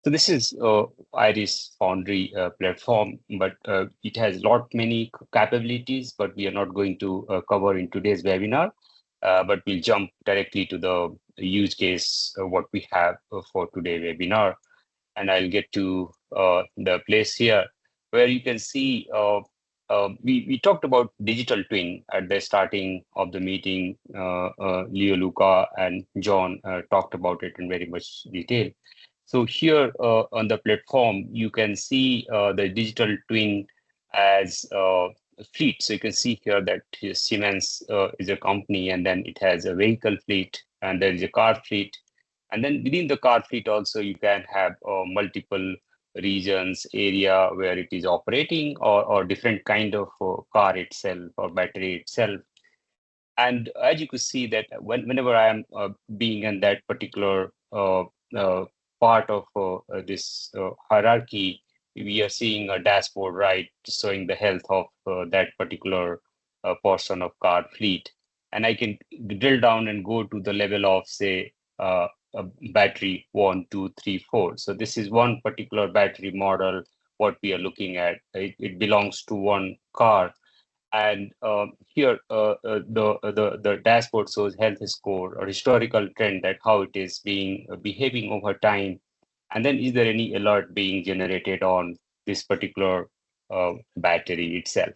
So this is Iris Foundry platform, but it has many capabilities, but we are not going to cover in today's webinar. But we'll jump directly to the use case what we have for today webinar, and I'll get to the place here where you can see we talked about digital twin at the starting of the meeting. Leo, Luca, and John talked about it in very much detail. So here on the platform, you can see the digital twin as a fleet. So you can see here that Siemens is a company, and then it has a vehicle fleet, and there is a car fleet. And then within the car fleet also, you can have multiple regions, area where it is operating, or different kind of car itself or battery itself. And as you could see that whenever I am being in that particular uh, part of this hierarchy, we are seeing a dashboard, right, showing the health of that particular portion of car fleet. And I can drill down and go to the level of, say, a battery 1, 2, 3, 4. So this is one particular battery model, what we are looking at. It belongs to one car, and here, the dashboard shows health score or historical trend, that how it is being behaving over time. And then is there any alert being generated on this particular battery itself?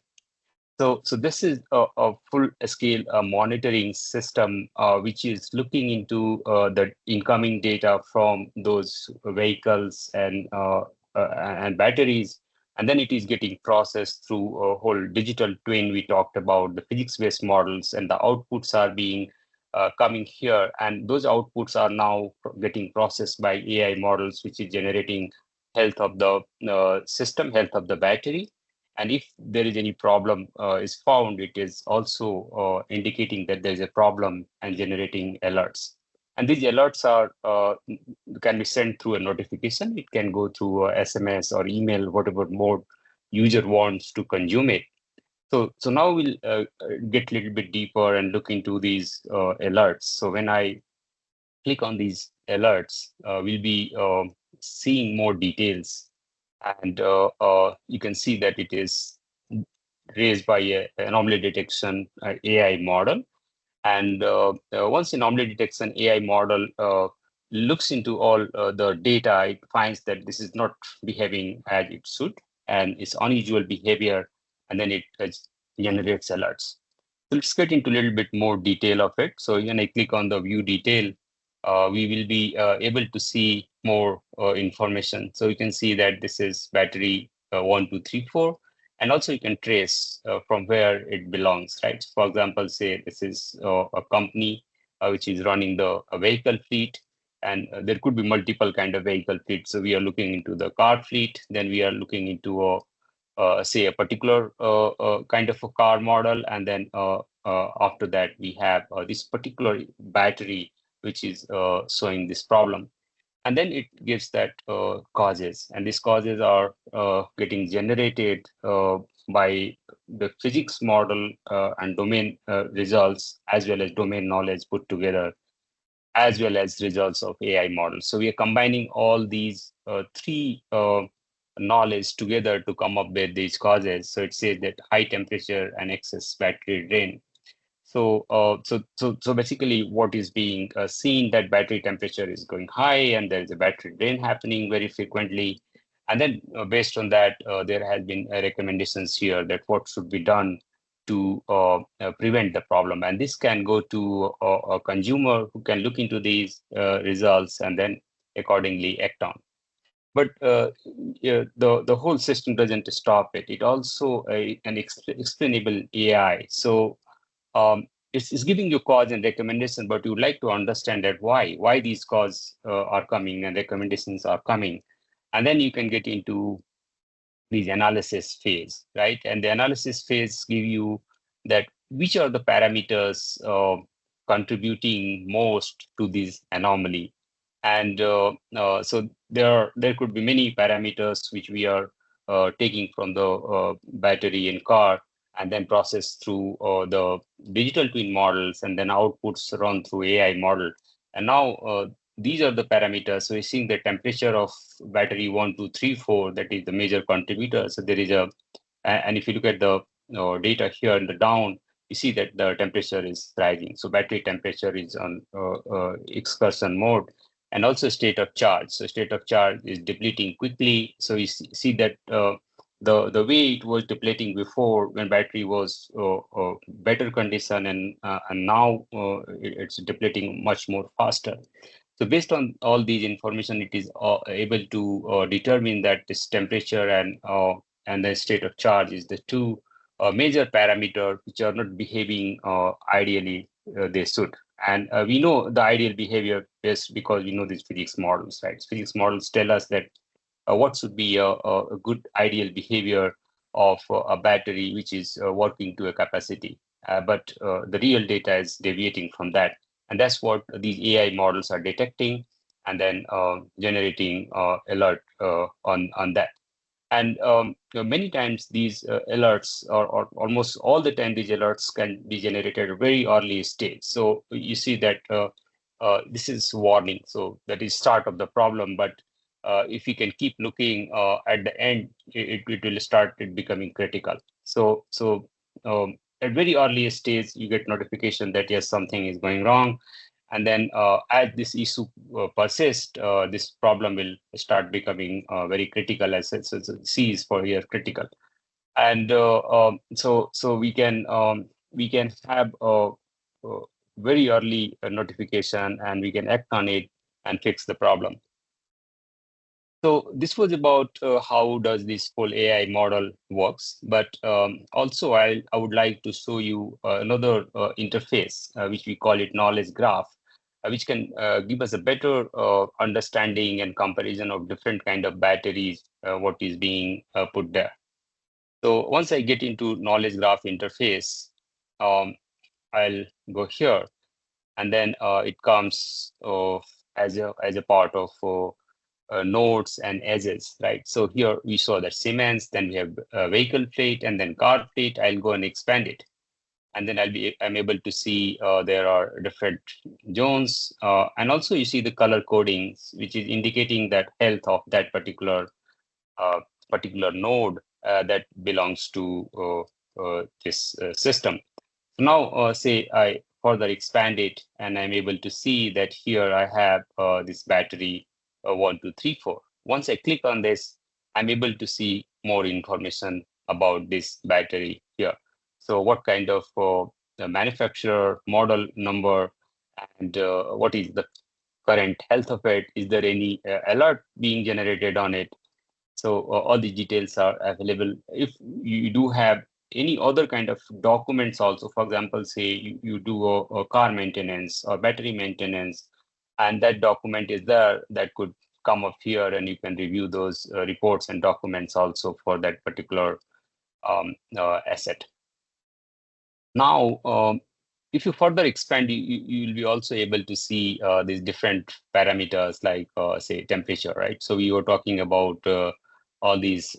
So this is a full-scale monitoring system which is looking into the incoming data from those vehicles and batteries, and then it is getting processed through a whole digital twin. We talked about the physics-based models, and the outputs are being coming here, and those outputs are now getting processed by AI models, which is generating health of the system, health of the battery. And if there is any problem is found, it is also indicating that there is a problem and generating alerts. And these alerts are can be sent through a notification. It can go through a SMS or email, whatever mode user wants to consume it. So now we'll get a little bit deeper and look into these alerts. So when I click on these alerts, we'll be seeing more details, and you can see that it is raised by a anomaly detection AI model. And once an anomaly detection AI model looks into all the data, it finds that this is not behaving as it should, and it's unusual behavior, and then it generates alerts. So let's get into a little bit more detail of it. So when I click on the view detail, we will be able to see more information. So you can see that this is battery 1, 2, 3, 4, and also you can trace from where it belongs, right? For example, say this is a company which is running the vehicle fleet, and there could be multiple kind of vehicle fleet. So we are looking into the car fleet, then we are looking into say a particular kind of a car model, and then after that we have this particular battery which is showing this problem. And then it gives that causes, and these causes are getting generated by the physics model and domain results, as well as domain knowledge put together, as well as results of AI models. So we are combining all these three knowledge together to come up with these causes. So it says that high temperature and excess battery drain. So basically, what is being seen, that battery temperature is going high, and there is a battery drain happening very frequently. And then based on that, there has been recommendations here that what should be done to prevent the problem. And this can go to a consumer who can look into these results and then accordingly act on. But yeah, the whole system doesn't stop it. It also an explainable AI. So it's giving you cause and recommendation, but you would like to understand that why these cause are coming and recommendations are coming. And then you can get into these analysis phase, right? And the analysis phase give you that which are the parameters contributing most to this anomaly. And so there could be many parameters which we are taking from the battery in car, and then process through the digital twin models, and then outputs run through AI model. And now these are the parameters. So we're seeing the temperature of battery 1, 2, 3, 4, that is the major contributor. So there is and if you look at the data here in the down, you see that the temperature is rising. So battery temperature is on excursion mode, and also state of charge. So state of charge is depleting quickly. So you see that the way it was depleting before, when battery was better condition, and now it's depleting much more faster. So based on all these information, it is able to determine that this temperature and the state of charge is the two major parameter which are not behaving ideally they should. And we know the ideal behavior is because we know these physics models, right? Physics models tell us that what should be a good ideal behavior of a battery which is working to a capacity. But the real data is deviating from that. And that's what these AI models are detecting and then generating alert on that. And many times these alerts, or almost all the time, these alerts can be generated at a very early stage. So you see that this is warning. So that is start of the problem. But if you can keep looking at the end, it will start it becoming critical. So at very early stage, you get notification that yes, something is going wrong. And then as this issue persists, this problem will start becoming very critical, as C is for here critical. And so we can have a very early notification, and we can act on it and fix the problem. So this was about how does this whole AI model works, but also I would like to show you another interface, which we call it knowledge graph, which can give us a better understanding and comparison of different kind of batteries, what is being put there. So once I get into knowledge graph interface, I'll go here, and then it comes as a part of nodes and edges, right? So here we saw that Siemens, then we have vehicle fleet, and then car fleet. I'll go and expand it, and then I'm able to see there are different zones, and also you see the color codings, which is indicating that health of that uh, particular node that belongs to this system. So now, say I further expand it, and I'm able to see that here I have this battery 1, 2, 3, 4. Once I click on this, I'm able to see more information about this battery here. So what kind of the manufacturer, model number, and what is the current health of it? Is there any alert being generated on it? So all the details are available. If you do have any other kind of documents also, for example, say you do a car maintenance or battery maintenance, and that document is there, that could come up here, and you can review those reports and documents also for that particular asset. Now, if you further expand, you will be also able to see these different parameters like, say, temperature, right? So we were talking about all these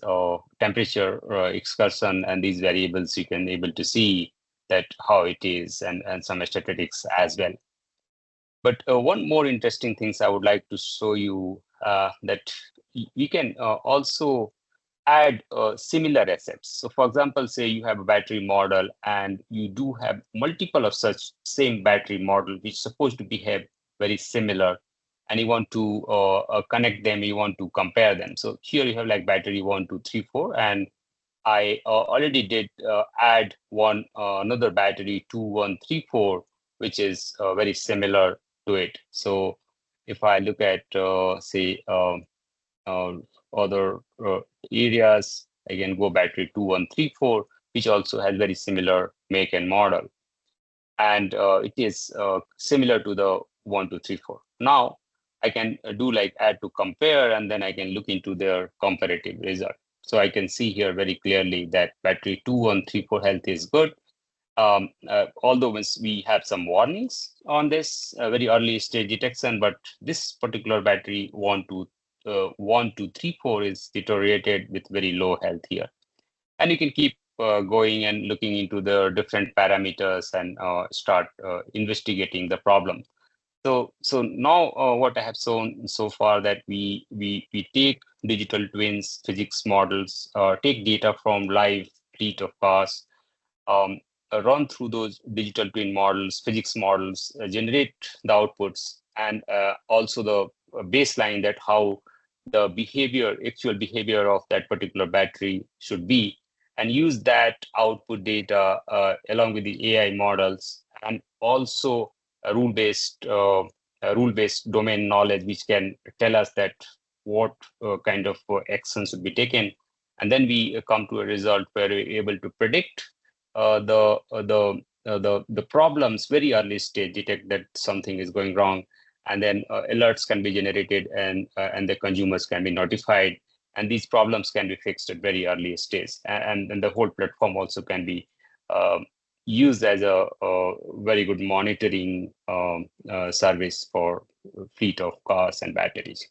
temperature excursion and these variables. You can able to see that how it is, and some statistics as well. But one more interesting things I would like to show you that we can also add similar assets. So for example, say you have a battery model and you do have multiple of such same battery model which is supposed to behave very similar, and you want to connect them, you want to compare them. So here you have like battery 1, 2, 3, 4, and I already did add one another battery 2, 1, 3, 4, which is very similar to it. So if I look at say uh, other areas, again go battery 2, 1, 3, 4, which also has very similar make and model, and it is similar to the 1, 2, 3, 4. Now I can do like add to compare, and then I can look into their comparative result. So I can see here very clearly that battery 2, 1, 3, 4 health is good. Although we have some warnings on this very early stage detection, but this particular battery 1, 2, 1, 2, 3, 4 is deteriorated with very low health here. And you can keep going and looking into the different parameters and start investigating the problem. So now what I have shown so far that we take digital twins, physics models, take data from live fleet of cars, um, run through those digital twin models, physics models, generate the outputs, and also the baseline that how the behavior, actual behavior of that particular battery should be, and use that output data along with the AI models, and also a rule-based domain knowledge, which can tell us that what kind of action should be taken, and then we come to a result where we're able to predict the problems very early stage, detect that something is going wrong, and then alerts can be generated, and the consumers can be notified, and these problems can be fixed at very early stage, and then the whole platform also can be used as a very good monitoring service for fleet of cars and batteries.